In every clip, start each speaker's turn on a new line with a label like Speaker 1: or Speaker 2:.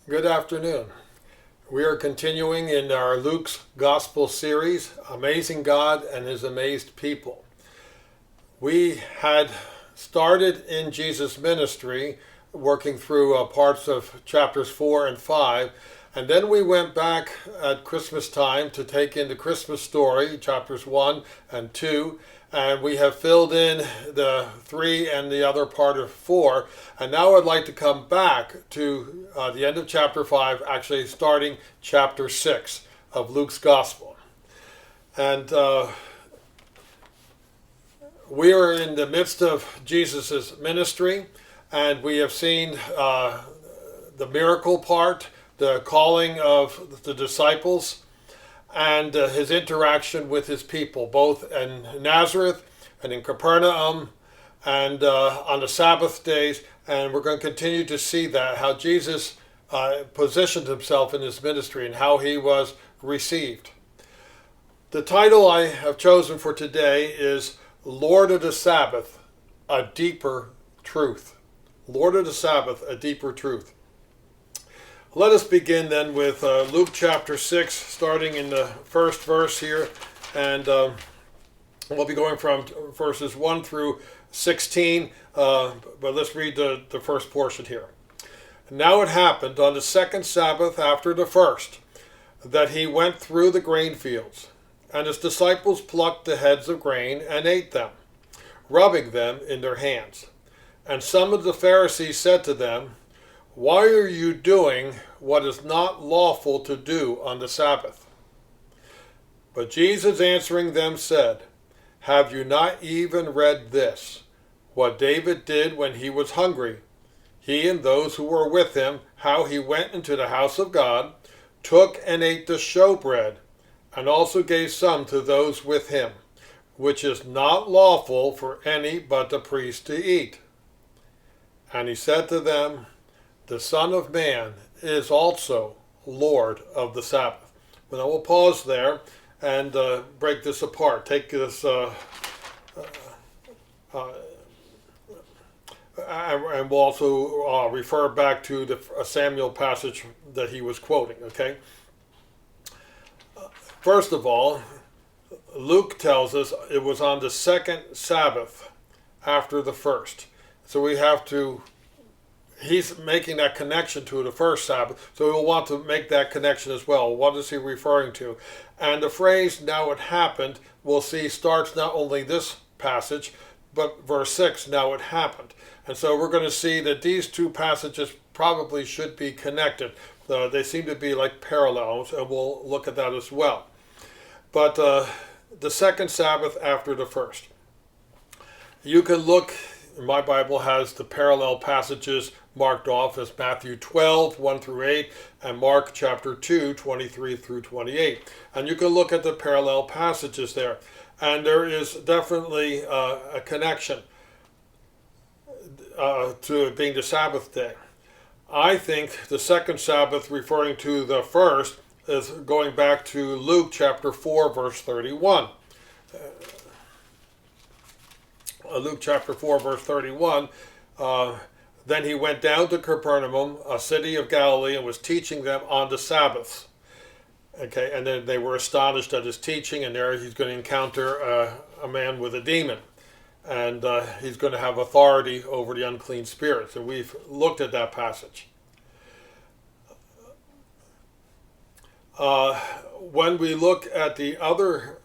Speaker 1: Good afternoon. We are continuing in our Luke's Gospel series, Amazing God and His Amazed People. We had started in Jesus' ministry, working through parts of chapters 4 and 5, and then we went back at Christmas time to take in the Christmas story, chapters 1 and 2, and we have filled in the 3 and the other part of 4. And now I'd like to come back to the end of chapter 5, actually starting chapter 6 of Luke's Gospel. And we are in the midst of Jesus' ministry, and we have seen the miracle part, the calling of the disciples, and his interaction with his people, both in Nazareth and in Capernaum and on the Sabbath days. And we're going to continue to see that, how Jesus positioned himself in his ministry and how he was received. The title I have chosen for today is Lord of the Sabbath, a Deeper Truth. Lord of the Sabbath, a Deeper Truth. Let us begin then with Luke chapter 6, starting in the first verse here, and we'll be going from verses 1 through 16, but let's read the first portion here. Now it happened on the second Sabbath after the first, that he went through the grain fields, and his disciples plucked the heads of grain and ate them, rubbing them in their hands. And some of the Pharisees said to them, "Why are you doing what is not lawful to do on the Sabbath?" But Jesus answering them said, "Have you not even read this, what David did when he was hungry, he and those who were with him, how he went into the house of God, took and ate the showbread, and also gave some to those with him, which is not lawful for any but the priest to eat? And he said to them, the Son of Man is also Lord of the Sabbath." Well, now we'll pause there and break this apart. Take this, and we'll also refer back to the Samuel passage that he was quoting, okay? First of all, Luke tells us it was on the second Sabbath after the first. So we have to, he's making that connection to the first Sabbath, so we'll want to make that connection as well. What is he referring to? And the phrase, "now it happened," we'll see starts not only this passage, but verse 6, "now it happened." And so we're going to see that these two passages probably should be connected. They seem to be like parallels, and we'll look at that as well. But the second Sabbath after the first. You can look, my Bible has the parallel passages marked off as Matthew 12, 1 through 8, and Mark chapter 2, 23 through 28. And you can look at the parallel passages there. And there is definitely a connection to it being the Sabbath day. I think the second Sabbath, referring to the first, is going back to Luke chapter 4, verse 31. Luke chapter 4, verse 31, then he went down to Capernaum, a city of Galilee, and was teaching them on the Sabbaths. Okay, and then they were astonished at his teaching, and there he's going to encounter a man with a demon. And he's going to have authority over the unclean spirits. And we've looked at that passage. When we look at the other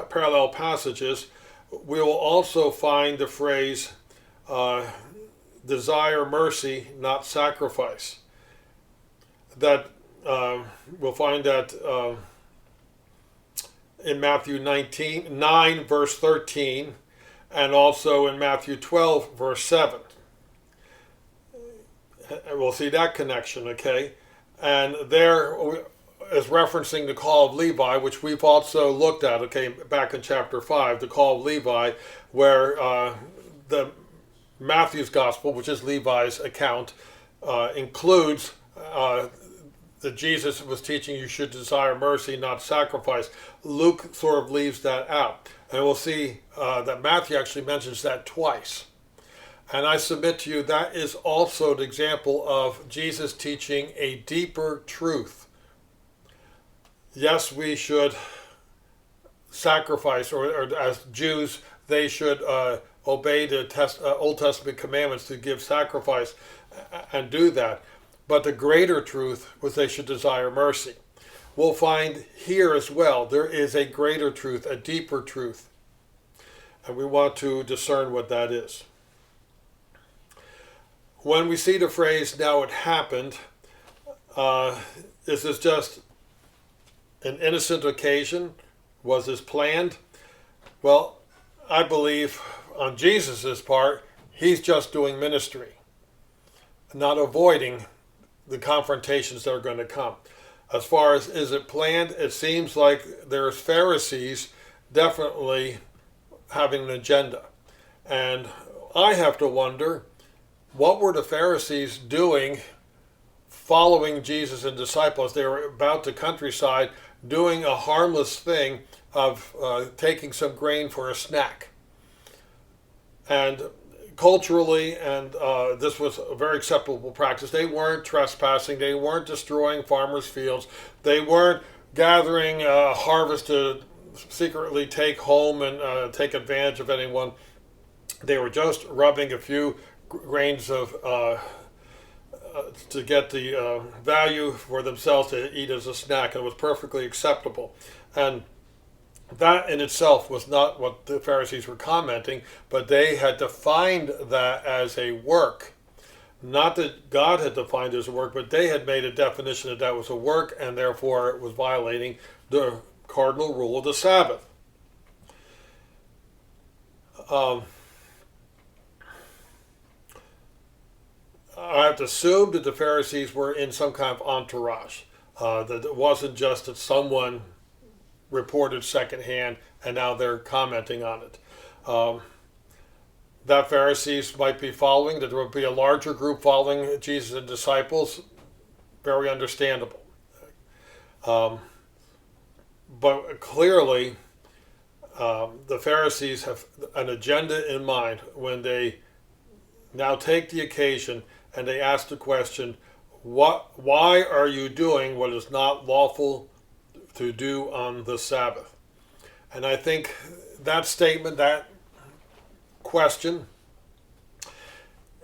Speaker 1: parallel passages, we will also find the phrase, desire mercy, not sacrifice. That we'll find that in Matthew 9, verse 13, and also in Matthew 12, verse 7. And we'll see that connection, okay? And there is referencing the call of Levi, which we've also looked at, okay, back in chapter 5, the call of Levi, where the Matthew's gospel, which is Levi's account, includes that Jesus was teaching you should desire mercy, not sacrifice. Luke sort of leaves that out. And we'll see that Matthew actually mentions that twice. And I submit to you that is also an example of Jesus teaching a deeper truth. Yes, we should sacrifice, or as Jews, they should obey the Old Testament commandments to give sacrifice and do that. But the greater truth was they should desire mercy. We'll find here as well, there is a greater truth, a deeper truth. And we want to discern what that is. When we see the phrase, now it happened, is this just an innocent occasion? Was this planned? Well, I believe on Jesus' part, he's just doing ministry, not avoiding the confrontations that are going to come. As far as is it planned, it seems like there's Pharisees definitely having an agenda. And I have to wonder, what were the Pharisees doing following Jesus and disciples? They were about the countryside doing a harmless thing of taking some grain for a snack. And culturally, and this was a very acceptable practice, they weren't trespassing, they weren't destroying farmers' fields, they weren't gathering harvest to secretly take home and take advantage of anyone. They were just rubbing a few grains of to get the value for themselves to eat as a snack, and it was perfectly acceptable. And that in itself was not what the Pharisees were commenting, but they had defined that as a work. Not that God had defined it as a work, but they had made a definition that that was a work, and therefore it was violating the cardinal rule of the Sabbath. I have to assume that the Pharisees were in some kind of entourage, that it wasn't just that someone reported secondhand and now they're commenting on it. That Pharisees might be following, that there would be a larger group following Jesus and disciples, very understandable. But clearly, the Pharisees have an agenda in mind when they now take the occasion and they ask the question, why are you doing what is not lawful to do on the Sabbath? And I think that statement, that question,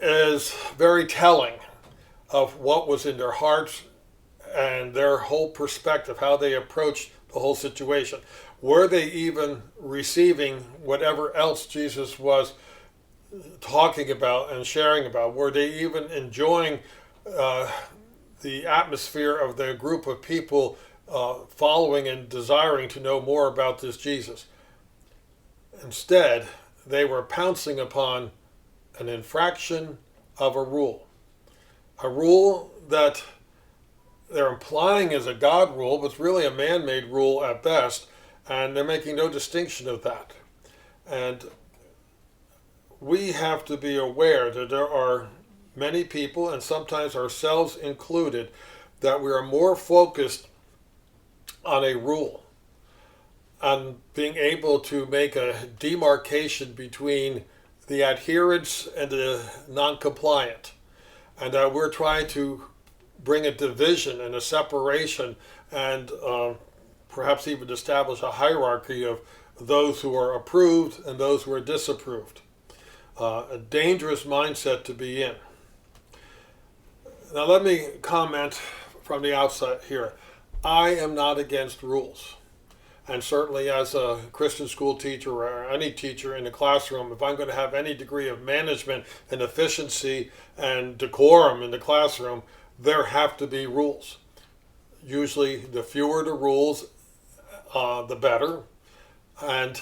Speaker 1: is very telling of what was in their hearts and their whole perspective, how they approached the whole situation. Were they even receiving whatever else Jesus was talking about and sharing about? Were they even enjoying the atmosphere of the group of people following and desiring to know more about this Jesus? Instead, they were pouncing upon an infraction of a rule that they're implying is a God rule, but it's really a man-made rule at best, and they're making no distinction of that. And we have to be aware that there are many people, and sometimes ourselves included, that we are more focused on a rule, on being able to make a demarcation between the adherents and the non-compliant, and that we're trying to bring a division and a separation, and perhaps even establish a hierarchy of those who are approved and those who are disapproved. A dangerous mindset to be in. Now let me comment from the outset here. I am not against rules. And certainly as a Christian school teacher or any teacher in the classroom, if I'm going to have any degree of management and efficiency and decorum in the classroom, there have to be rules. Usually the fewer the rules, the better. And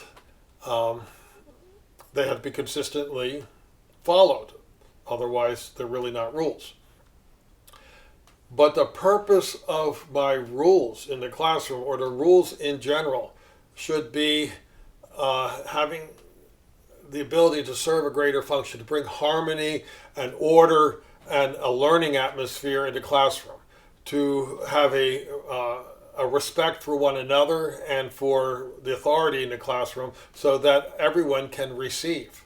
Speaker 1: they have to be consistently followed. Otherwise, they're really not rules. But the purpose of my rules in the classroom, or the rules in general, should be having the ability to serve a greater function, to bring harmony and order and a learning atmosphere in the classroom, to have a respect for one another and for the authority in the classroom so that everyone can receive.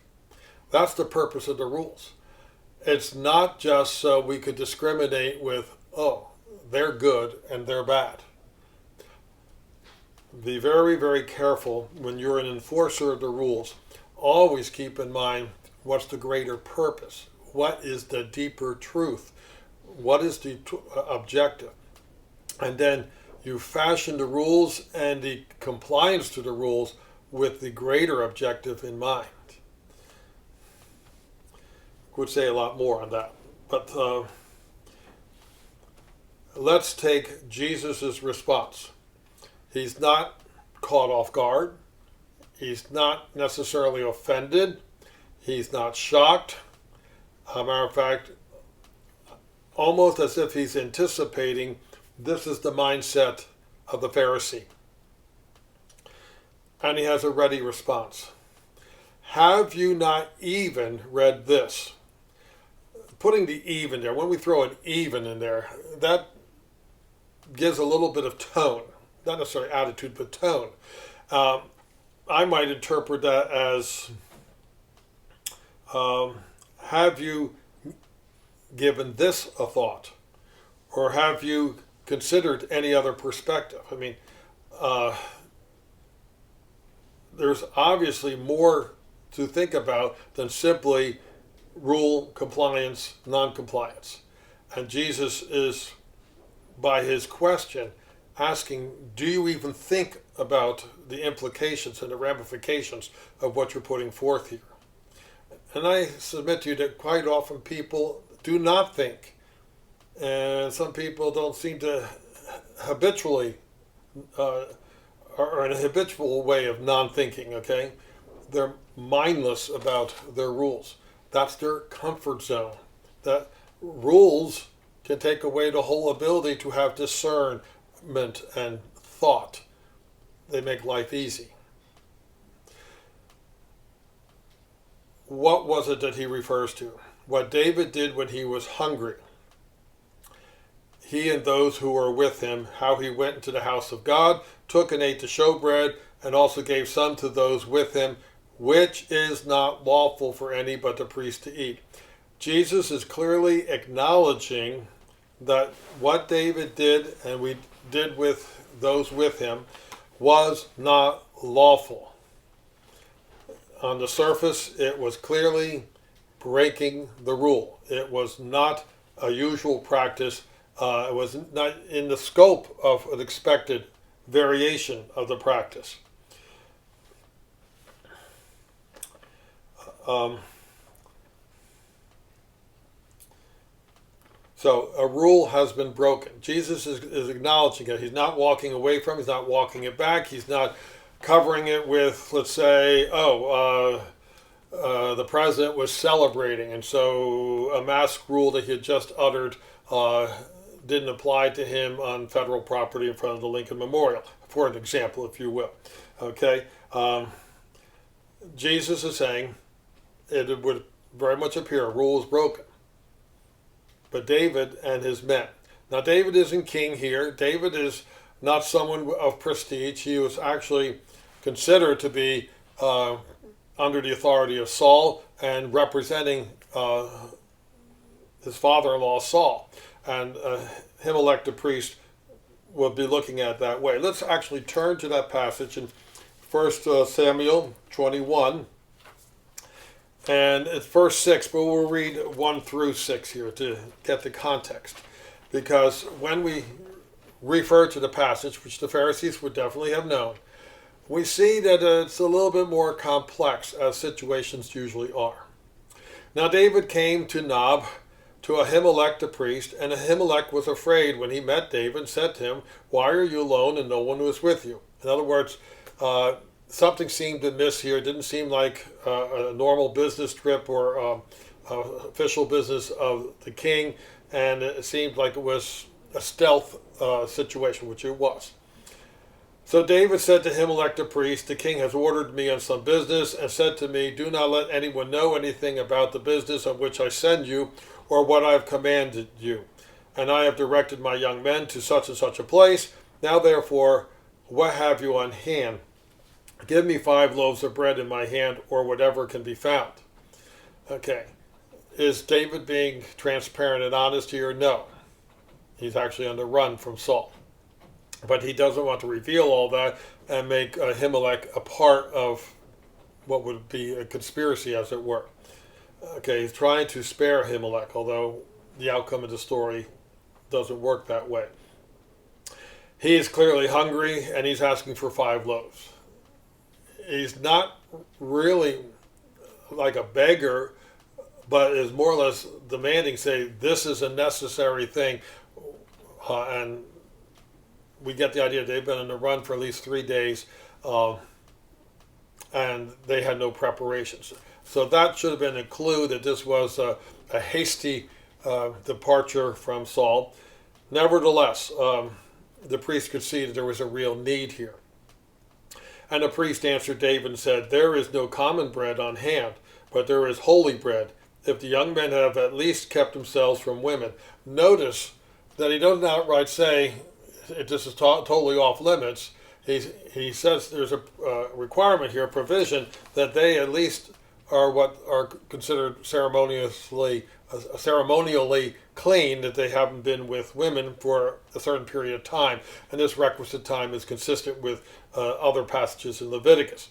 Speaker 1: That's the purpose of the rules. It's not just so we could discriminate with, oh, they're good and they're bad. Be very, very careful when you're an enforcer of the rules. Always keep in mind what's the greater purpose. What is the deeper truth? What is the objective? And then you fashion the rules and the compliance to the rules with the greater objective in mind. Would say a lot more on that. But let's take Jesus' response. He's not caught off guard. He's not necessarily offended. He's not shocked. As a matter of fact, almost as if he's anticipating this is the mindset of the Pharisee. And he has a ready response. Have you not even read this? Putting the even there, when we throw an even in there, that gives a little bit of tone. Not necessarily attitude, but tone. I might interpret that as, have you given this a thought? Or have you considered any other perspective? I mean, there's obviously more to think about than simply rule, compliance, non-compliance. And Jesus is, by his question, asking, do you even think about the implications and the ramifications of what you're putting forth here? And I submit to you that quite often people do not think. And some people don't seem to habitually, are in a habitual way of non-thinking, okay? They're mindless about their rules. That's their comfort zone. That rules can take away the whole ability to have discernment and thought. They make life easy. What was it that he refers to? What David did when he was hungry. He and those who were with him, how he went into the house of God, took and ate the showbread, and also gave some to those with him, which is not lawful for any but the priest to eat. Jesus is clearly acknowledging that what David did and we did with those with him was not lawful. On the surface, it was clearly breaking the rule. It was not a usual practice. It was not in the scope of an expected variation of the practice. So a rule has been broken. Jesus is acknowledging it. He's not walking away from it. He's not walking it back. He's not covering it with, let's say, the president was celebrating, and so a mask rule that he had just uttered didn't apply to him on federal property in front of the Lincoln Memorial, for an example, if you will. Okay? Jesus is saying it would very much appear a rule is broken. But David and his men. Now, David isn't king here. David is not someone of prestige. He was actually considered to be under the authority of Saul and representing his father-in-law Saul. And him elected priest will be looking at it that way. Let's actually turn to that passage in 1 Samuel 21. And it's verse 6, but we'll read 1 through 6 here to get the context. Because when we refer to the passage, which the Pharisees would definitely have known, we see that it's a little bit more complex, as situations usually are. Now David came to Nob, to Ahimelech the priest, and Ahimelech was afraid when he met David and said to him, "Why are you alone and no one was with you?" In other words, something seemed amiss here. It didn't seem like a normal business trip or official business of the king, and it seemed like it was a stealth situation, which it was. So David said to Ahimelech the priest, "The king has ordered me on some business and said to me, 'Do not let anyone know anything about the business on which I send you or what I have commanded you. And I have directed my young men to such and such a place. Now therefore, what have you on hand? Give me 5 loaves of bread in my hand, or whatever can be found.'" Okay. Is David being transparent and honest here? No. He's actually on the run from Saul. But he doesn't want to reveal all that and make Ahimelech a part of what would be a conspiracy, as it were. Okay, he's trying to spare Ahimelech, although the outcome of the story doesn't work that way. He is clearly hungry, and he's asking for 5 loaves. He's not really like a beggar, but is more or less demanding, say, this is a necessary thing. And we get the idea they've been on the run for at least 3 days, and they had no preparations. So that should have been a clue that this was a hasty departure from Saul. Nevertheless, the priest could see that there was a real need here. And the priest answered David and said, there is no common bread on hand, but there is holy bread, if the young men have at least kept themselves from women. Notice that he doesn't outright say this is totally off limits. He says there's a requirement here, a provision, that they at least are what are considered ceremonially clean, that they haven't been with women for a certain period of time. And this requisite time is consistent with other passages in Leviticus.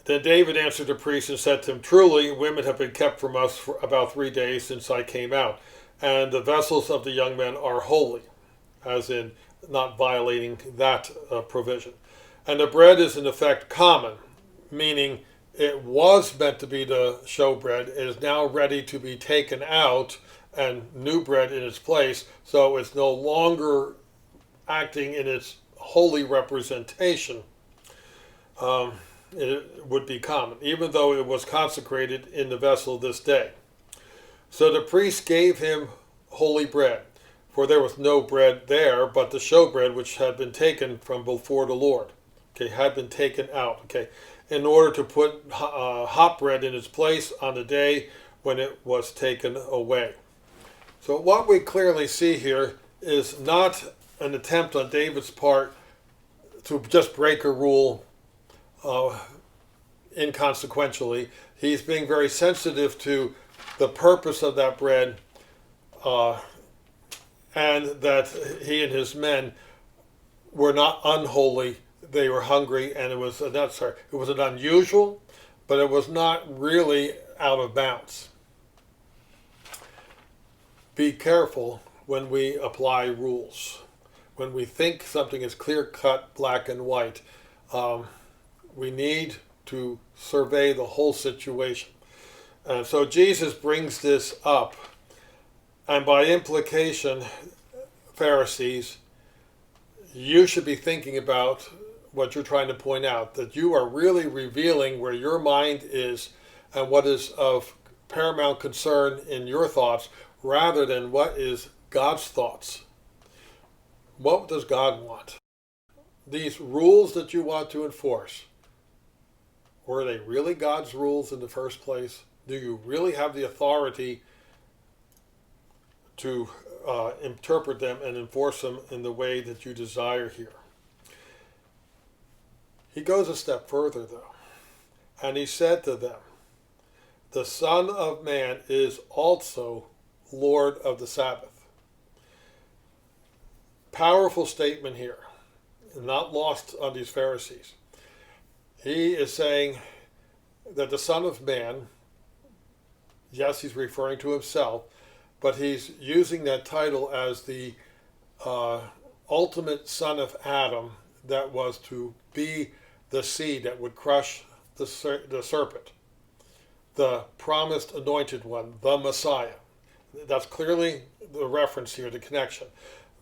Speaker 1: Then David answered the priest and said to him, truly, women have been kept from us for about 3 days since I came out, and the vessels of the young men are holy, as in not violating that provision. And the bread is in effect common, meaning it was meant to be the showbread. It is now ready to be taken out and new bread in its place, so it's no longer acting in its holy representation. It would be common, even though it was consecrated in the vessel this day. So the priest gave him holy bread, for there was no bread there but the showbread which had been taken from before the Lord. Okay, had been taken out. Okay, in order to put hot bread in its place on the day when it was taken away. So what we clearly see here is not an attempt on David's part to just break a rule inconsequentially. He's being very sensitive to the purpose of that bread, and that he and his men were not unholy. They were hungry, and it was an unusual, but it was not really out of bounds. Be careful when we apply rules. When we think something is clear-cut, black and white, we need to survey the whole situation. And so Jesus brings this up, and by implication, Pharisees, you should be thinking about what you're trying to point out, that you are really revealing where your mind is and what is of paramount concern in your thoughts, rather than what is God's thoughts. What does God want? These rules that you want to enforce, were they really God's rules in the first place? Do you really have the authority to interpret them and enforce them in the way that you desire here? He goes a step further, though, and he said to them, the Son of Man is also Lord of the Sabbath. Powerful statement here, not lost on these Pharisees. He is saying that the Son of Man, yes, he's referring to himself, but he's using that title as the ultimate son of Adam that was to be the seed that would crush the serpent, the promised anointed one, the Messiah. That's clearly the reference here, the connection.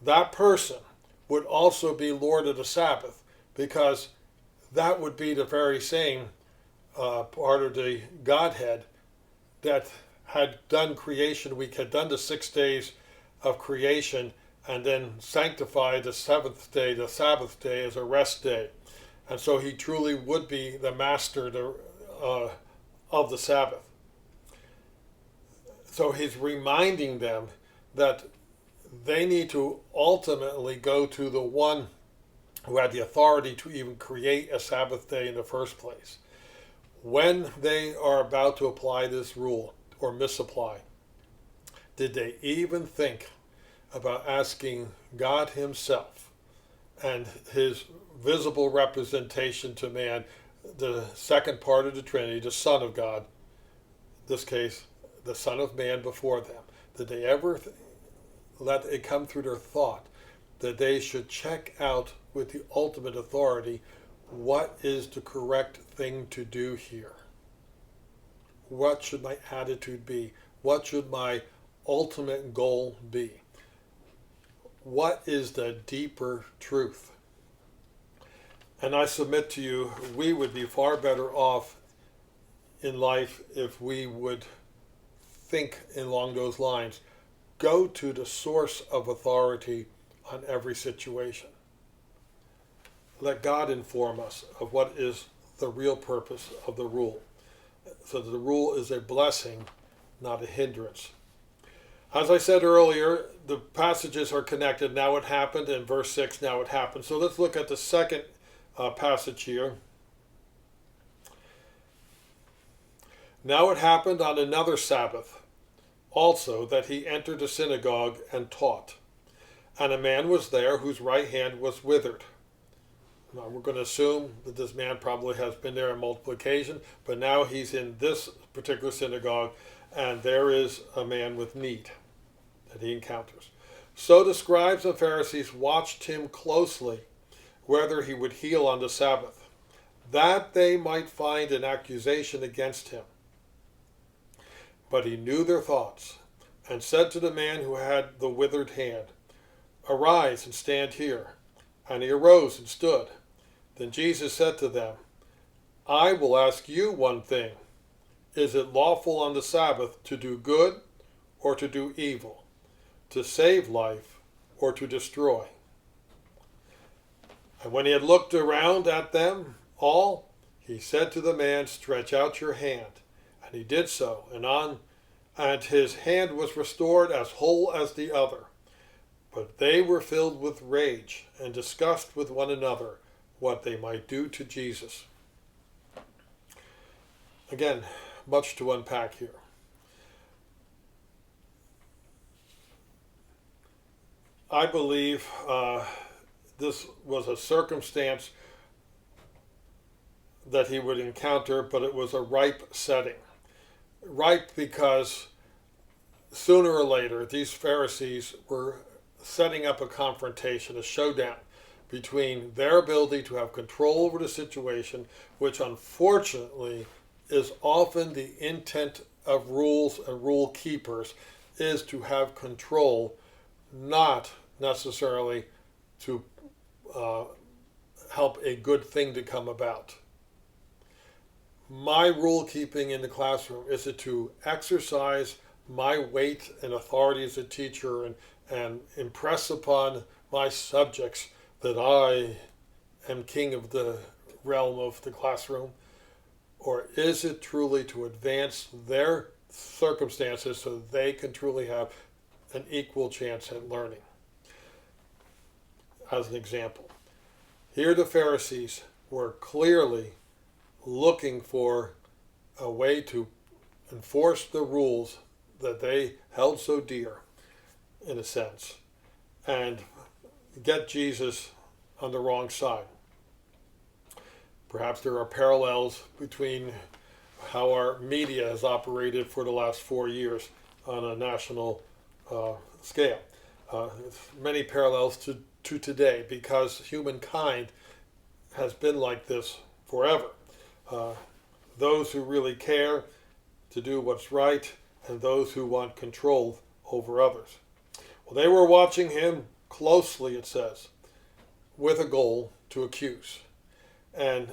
Speaker 1: That person would also be Lord of the Sabbath, because that would be the very same part of the Godhead that had done creation. We had done the 6 days of creation and then sanctified the 7th day, the Sabbath day, as a rest day. And so he truly would be the master of the Sabbath. So he's reminding them that they need to ultimately go to the one who had the authority to even create a Sabbath day in the first place. when they are about to apply this rule or misapply, did they even think about asking God himself and his visible representation to man, the second part of the Trinity, the Son of God, in this case, the Son of Man before them? Did they ever let it come through their thought that they should check out with the ultimate authority, what is the correct thing to do here? What should my attitude be? What should my ultimate goal be? What is the deeper truth? And I submit to you, we would be far better off in life if we would think along those lines. Go to the source of authority on every situation. Let God inform us of what is the real purpose of the rule, so that the rule is a blessing, not a hindrance. As I said earlier, the passages are connected. Now it happened, in verse 6, now it happened. So let's look at the second passage here. Now it happened on another Sabbath also that he entered the synagogue and taught. And a man was there whose right hand was withered. Now we're going to assume that this man probably has been there on multiple occasions, but now he's in this particular synagogue, and there is a man with need that he encounters. So the scribes and Pharisees watched him closely, whether he would heal on the Sabbath, that they might find an accusation against him. But he knew their thoughts, and said to the man who had the withered hand, "Arise and stand here." And he arose and stood. Then Jesus said to them, "I will ask you one thing. Is it lawful on the Sabbath to do good or to do evil, to save life or to destroy?" And when he had looked around at them all, he said to the man, "Stretch out your hand." And he did so, and his hand was restored as whole as the other. But they were filled with rage and discussed with one another what they might do to Jesus. Again, much to unpack here. I believe this was a circumstance that he would encounter, but it was a ripe setting. Ripe because sooner or later these Pharisees were setting up a confrontation, a showdown between their ability to have control over the situation, which unfortunately is often the intent of rules and rule keepers, is to have control, not necessarily to help a good thing to come about. My rule keeping in the classroom is to exercise my weight and authority as a teacher and impress upon my subjects that I am king of the realm of the classroom? Or is it truly to advance their circumstances so they can truly have an equal chance at learning? As an example, here the Pharisees were clearly looking for a way to enforce the rules that they held so dear, in a sense, and get Jesus on the wrong side. Perhaps there are parallels between how our media has operated for the last 4 years on a national scale. Many parallels to today, because humankind has been like this forever. Those who really care to do what's right, and those who want control over others. Well, they were watching him closely, it says, with a goal to accuse. And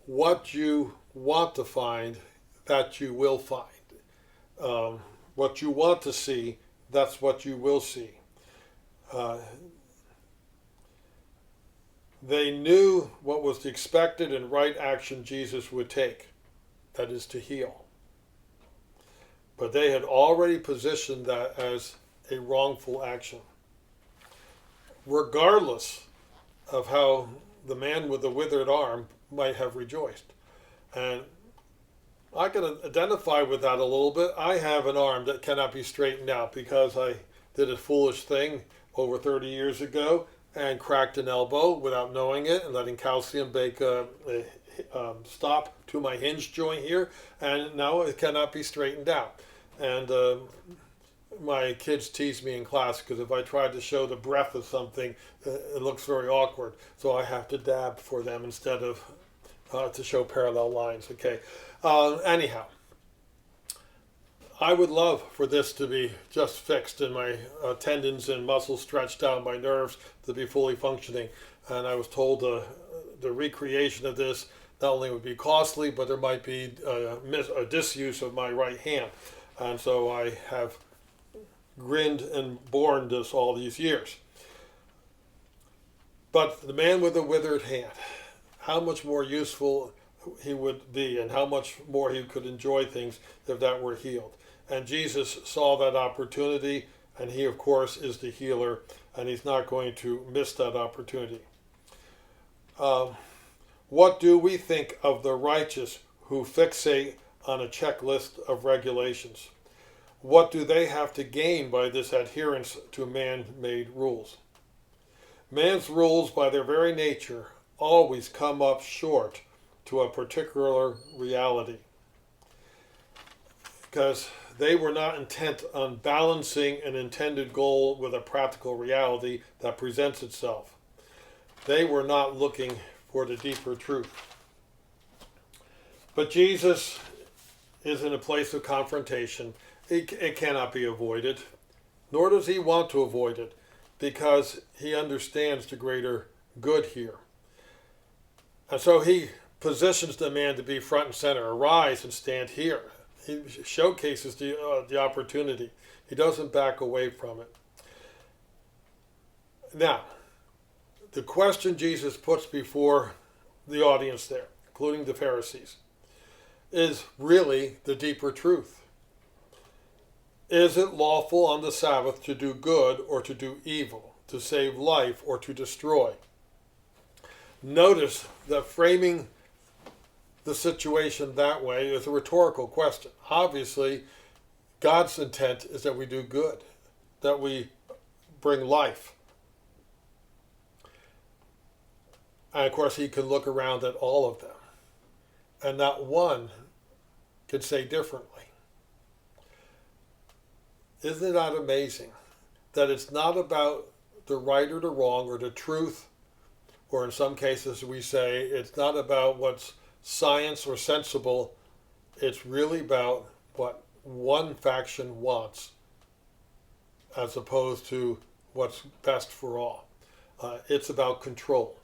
Speaker 1: what you want to find, that you will find. What you want to see, that's what you will see. They knew what was the expected and right action Jesus would take, that is to heal. But they had already positioned that as a wrongful action. Regardless of how the man with the withered arm might have rejoiced. And I can identify with that a little bit. I have an arm that cannot be straightened out because I did a foolish thing over 30 years ago and cracked an elbow without knowing it and letting calcium bake a stop to my hinge joint here, and now it cannot be straightened out. And my kids tease me in class because if I try to show the breadth of something, it looks very awkward. So I have to dab for them instead of to show parallel lines. Okay. Anyhow, I would love for this to be just fixed and my tendons and muscles stretched out, my nerves to be fully functioning. And I was told the recreation of this not only would be costly, but there might be a disuse of my right hand. And so I have grinned and borne this all these years. But the man with the withered hand, how much more useful he would be and how much more he could enjoy things if that were healed. And Jesus saw that opportunity, and he, of course, is the healer, and he's not going to miss that opportunity. What do we think of the righteous who fixate on a checklist of regulations? What do they have to gain by this adherence to man-made rules? Man's rules, by their very nature, always come up short to a particular reality, because they were not intent on balancing an intended goal with a practical reality that presents itself. They were not looking for the deeper truth. But Jesus is in a place of confrontation. It cannot be avoided, nor does he want to avoid it, because he understands the greater good here. And so he positions the man to be front and center. Arise and stand here. He showcases the opportunity. He doesn't back away from it. Now, the question Jesus puts before the audience there, including the Pharisees, is really the deeper truth. Is it lawful on the Sabbath to do good or to do evil, to save life or to destroy? Notice that framing the situation that way is a rhetorical question. Obviously, God's intent is that we do good, that we bring life. And of course, he can look around at all of them, and not one can say differently. Isn't that amazing? That it's not about the right or the wrong or the truth, or in some cases we say it's not about what's science or sensible. It's really about what one faction wants as opposed to what's best for all. It's about control.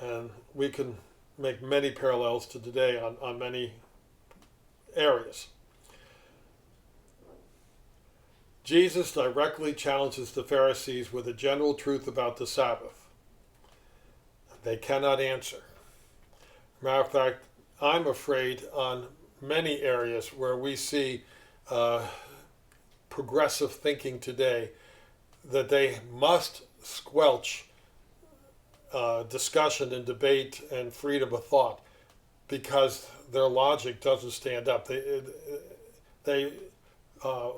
Speaker 1: And we can make many parallels to today on many areas. Jesus directly challenges the Pharisees with a general truth about the Sabbath. They cannot answer. Matter of fact, I'm afraid on many areas where we see progressive thinking today that they must squelch discussion and debate and freedom of thought because their logic doesn't stand up. They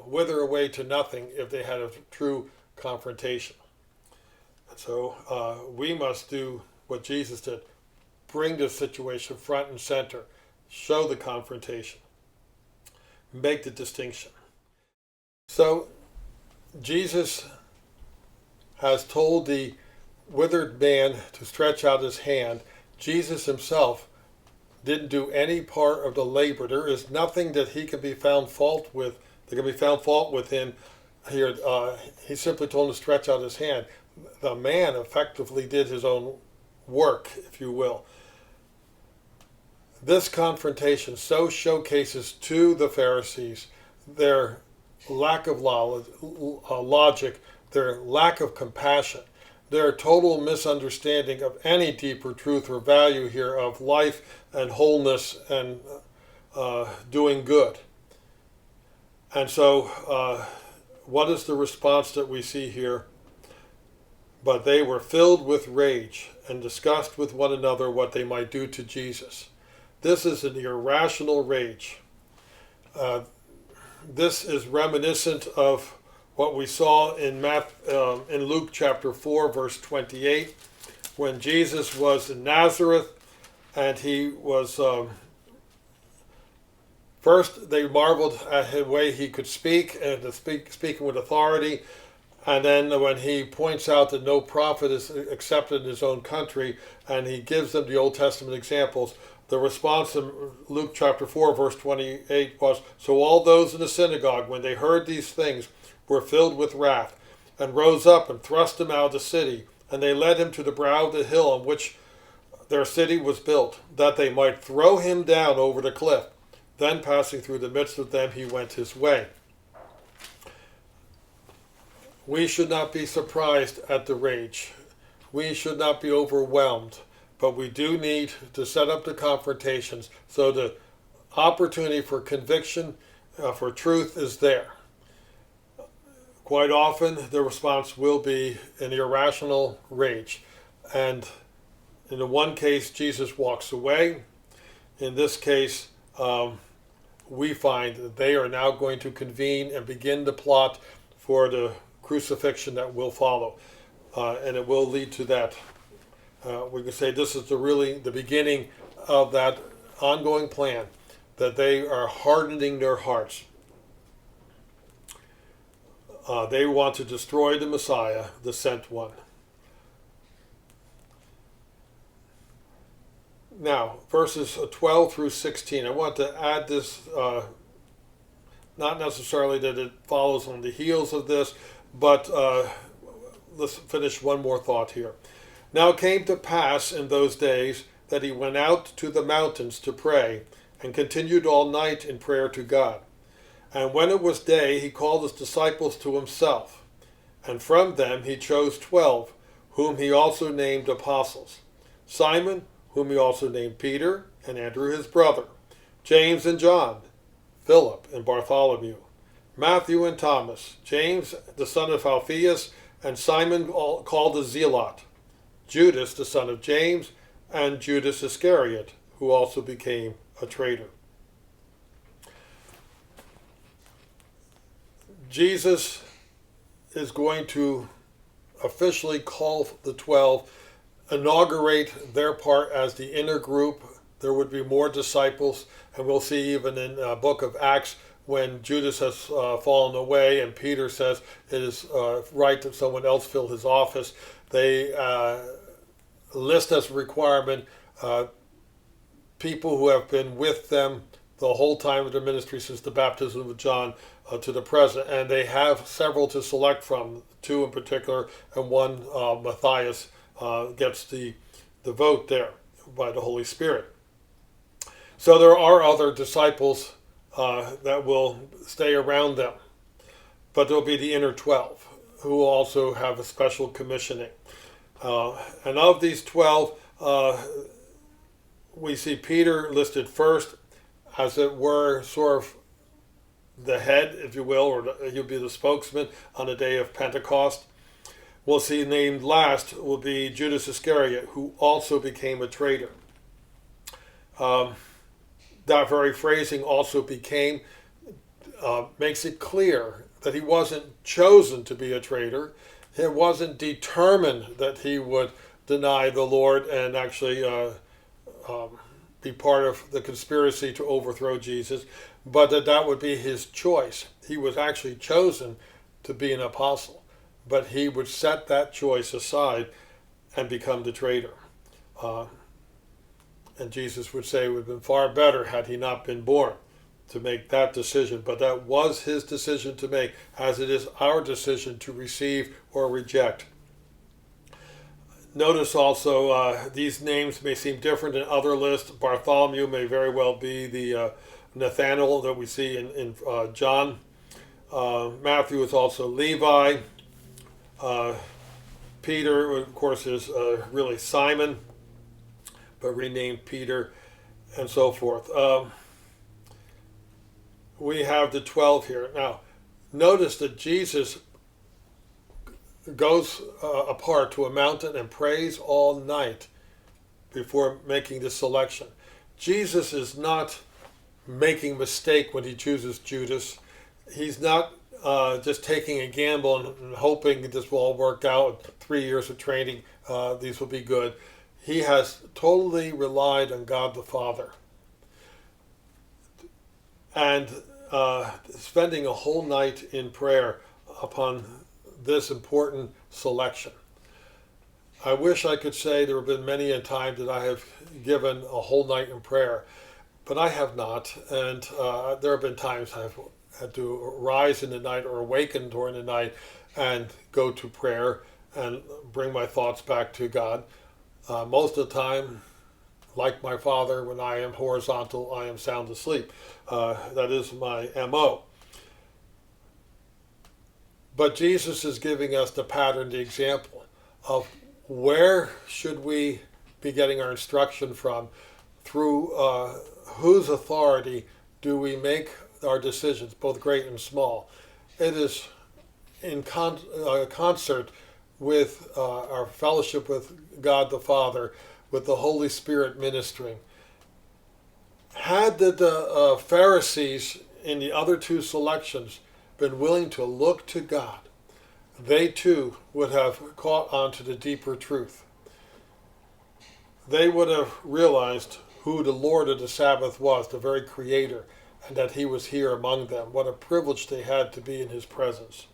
Speaker 1: wither away to nothing if they had a true confrontation. And so we must do what Jesus did. Bring the situation front and center. Show the confrontation. Make the distinction. So Jesus has told the withered man to stretch out his hand. Jesus himself didn't do any part of the labor. There is nothing that he can be found fault with. That can be found fault with him here. He simply told him to stretch out his hand. The man effectively did his own work, if you will. This confrontation so showcases to the Pharisees their lack of logic, their lack of compassion, their total misunderstanding of any deeper truth or value here of life and wholeness and doing good. And so what is the response that we see here? but they were filled with rage and discussed with one another what they might do to Jesus. This is an irrational rage. This is reminiscent of what we saw in Luke chapter 4, verse 28, when Jesus was in Nazareth, and he was first they marveled at the way he could speak and speaking with authority, and then when he points out that no prophet is accepted in his own country, and he gives them the Old Testament examples, the response in Luke chapter 4, verse 28 was, "So all those in the synagogue, when they heard these things, were filled with wrath, and rose up and thrust him out of the city. And they led him to the brow of the hill on which their city was built, that they might throw him down over the cliff. Then passing through the midst of them, he went his way." We should not be surprised at the rage. We should not be overwhelmed. But we do need to set up the confrontations so the opportunity for conviction, for truth is there. Quite often, the response will be an irrational rage. And in the one case, Jesus walks away. In this case, we find that they are now going to convene and begin the plot for the crucifixion that will follow. And it will lead to that. We can say this is the beginning of that ongoing plan, that they are hardening their hearts. They want to destroy the Messiah, the sent one. Now, verses 12 through 16, I want to add this, not necessarily that it follows on the heels of this, but let's finish one more thought here. "Now it came to pass in those days that he went out to the mountains to pray, and continued all night in prayer to God. And when it was day, he called his disciples to himself, and from them he chose 12, whom he also named apostles: Simon, whom he also named Peter, and Andrew his brother, James and John, Philip and Bartholomew, Matthew and Thomas, James the son of Alphaeus, and Simon called the Zealot, Judas the son of James, and Judas Iscariot, who also became a traitor." Jesus is going to officially call the 12, inaugurate their part as the inner group. There would be more disciples, and we'll see even in the book of Acts when Judas has fallen away and Peter says it is right that someone else fill his office. They list as a requirement people who have been with them the whole time of their ministry since the baptism of John to the present, and they have several to select from, 2 in particular, and one, Matthias, gets the vote there by the Holy Spirit. So there are other disciples that will stay around them, but there will be the inner 12 who also have a special commissioning. And of these 12, we see Peter listed first, as it were, sort of the head, if you will, or he'll be the spokesman on the day of Pentecost. We'll see named last will be Judas Iscariot, who also became a traitor. That very phrasing, "also became," makes it clear that he wasn't chosen to be a traitor. He wasn't determined that he would deny the Lord and actually be part of the conspiracy to overthrow Jesus, but that would be his choice. He was actually chosen to be an apostle, but he would set that choice aside and become the traitor. And Jesus would say it would have been far better had he not been born to make that decision. But that was his decision to make, as it is our decision to receive or reject. Notice also these names may seem different in other lists. Bartholomew may very well be the Nathanael that we see in John. Matthew is also Levi. Peter, of course, is really Simon, but renamed Peter, and so forth. We have the 12 here. Now, notice that Jesus goes apart to a mountain and prays all night before making the selection. Jesus is not making a mistake when he chooses Judas. He's not just taking a gamble and hoping this will all work out. 3 years of training, these will be good. He has totally relied on God the Father. And spending a whole night in prayer upon this important selection. I wish I could say there have been many a time that I have given a whole night in prayer, but I have not. And there have been times I've had to rise in the night or awaken during the night and go to prayer and bring my thoughts back to God. Most of the time, like my father, when I am horizontal, I am sound asleep. That is my MO. But Jesus is giving us the pattern, the example of where should we be getting our instruction from, through whose authority do we make our decisions, both great and small. It is in concert with our fellowship with God the Father, with the Holy Spirit ministering. Had the Pharisees in the other two selections been willing to look to God, they too would have caught on to the deeper truth. They would have realized who the Lord of the Sabbath was, the very Creator, and that He was here among them. What a privilege they had to be in His presence.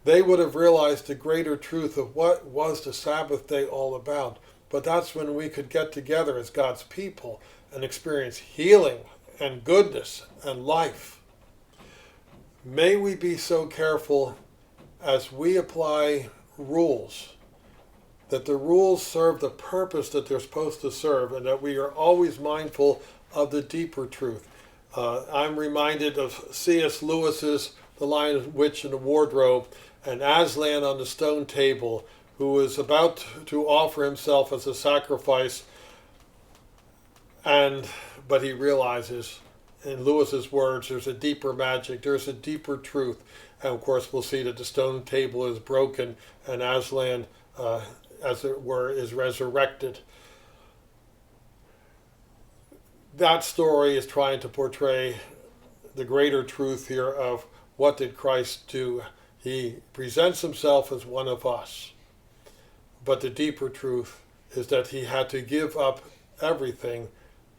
Speaker 1: They would have realized the greater truth of what was the Sabbath day all about. But that's when we could get together as God's people and experience healing and goodness and life. May we be so careful as we apply rules, that the rules serve the purpose that they're supposed to serve, and that we are always mindful of the deeper truth. I'm reminded of C.S. Lewis's The Lion, Witch, and the Wardrobe, and Aslan on the stone table, who was about to offer himself as a sacrifice, but he realizes, in Lewis's words, there's a deeper magic, there's a deeper truth. And of course we'll see that the stone table is broken and Aslan, as it were, is resurrected. That story is trying to portray the greater truth here of what did Christ do. He presents himself as one of us. But the deeper truth is that he had to give up everything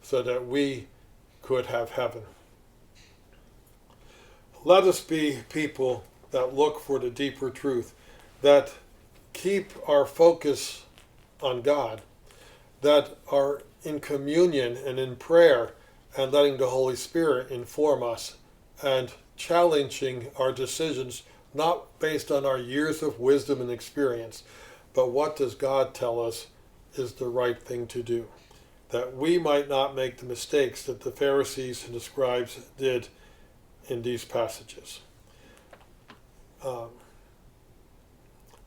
Speaker 1: so that we could have heaven. Let us be people that look for the deeper truth, that keep our focus on God, that are in communion and in prayer and letting the Holy Spirit inform us and challenging our decisions, not based on our years of wisdom and experience, but what does God tell us is the right thing to do, that we might not make the mistakes that the Pharisees and the scribes did in these passages.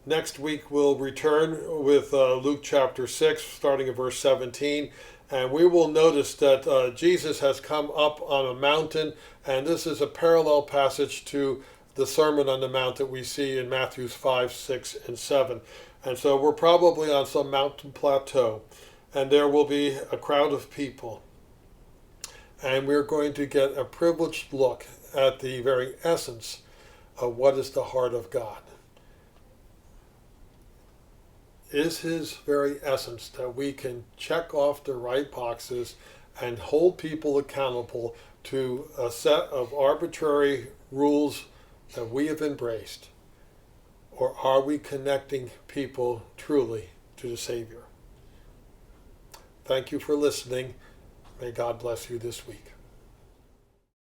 Speaker 1: Next week we'll return with Luke chapter 6, starting at verse 17, and we will notice that Jesus has come up on a mountain, and this is a parallel passage to the Sermon on the Mount that we see in Matthews 5, 6, and 7. And so we're probably on some mountain plateau, and there will be a crowd of people, and we're going to get a privileged look at the very essence of what is the heart of God. Is His very essence that we can check off the right boxes and hold people accountable to a set of arbitrary rules that we have embraced? Or are we connecting people truly to the Savior? Thank you for listening. May God bless you this week.